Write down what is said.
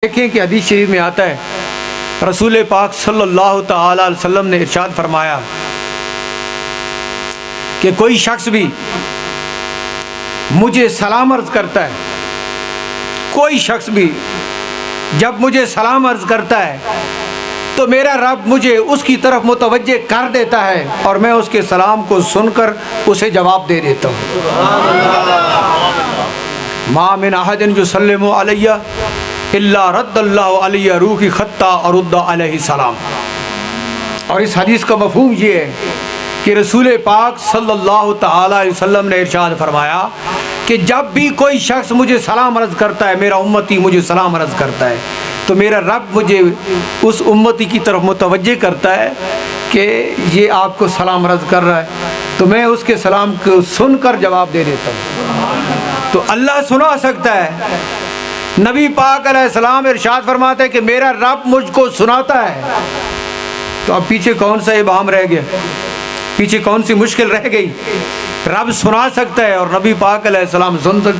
دیکھیں کہ حدیث شریف میں آتا ہے، رسول پاک صلی اللہ تعالی علیہ وسلم نے ارشاد فرمایا کہ کوئی شخص بھی مجھے سلام عرض کرتا ہے، کوئی شخص بھی جب مجھے سلام عرض کرتا ہے تو میرا رب مجھے اس کی طرف متوجہ کر دیتا ہے اور میں اس کے سلام کو سن کر اسے جواب دے دیتا ہوں۔ ما من احد یسلم علی الا رد اللہ علیہ روحی خطا اور رد علیہ السلام۔ اور اس حدیث کا مفہوم یہ ہے کہ رسول پاک صلی اللہ تعالی علیہ وسلم نے ارشاد فرمایا کہ جب بھی کوئی شخص مجھے سلام عرض کرتا ہے، میرا امتی مجھے سلام عرض کرتا ہے، تو میرا رب مجھے اس امتی کی طرف متوجہ کرتا ہے کہ یہ آپ کو سلام عرض کر رہا ہے، تو میں اس کے سلام کو سن کر جواب دے دیتا ہوں۔ تو اللہ سنا سکتا ہے، نبی پاک علیہ السلام ارشاد فرماتے ہیں کہ میرا رب مجھ کو سناتا ہے، تو اب پیچھے کون سا ابہام رہ گیا، پیچھے کون سی مشکل رہ گئی؟ رب سنا سکتا ہے اور نبی پاک علیہ السلام سن سکتے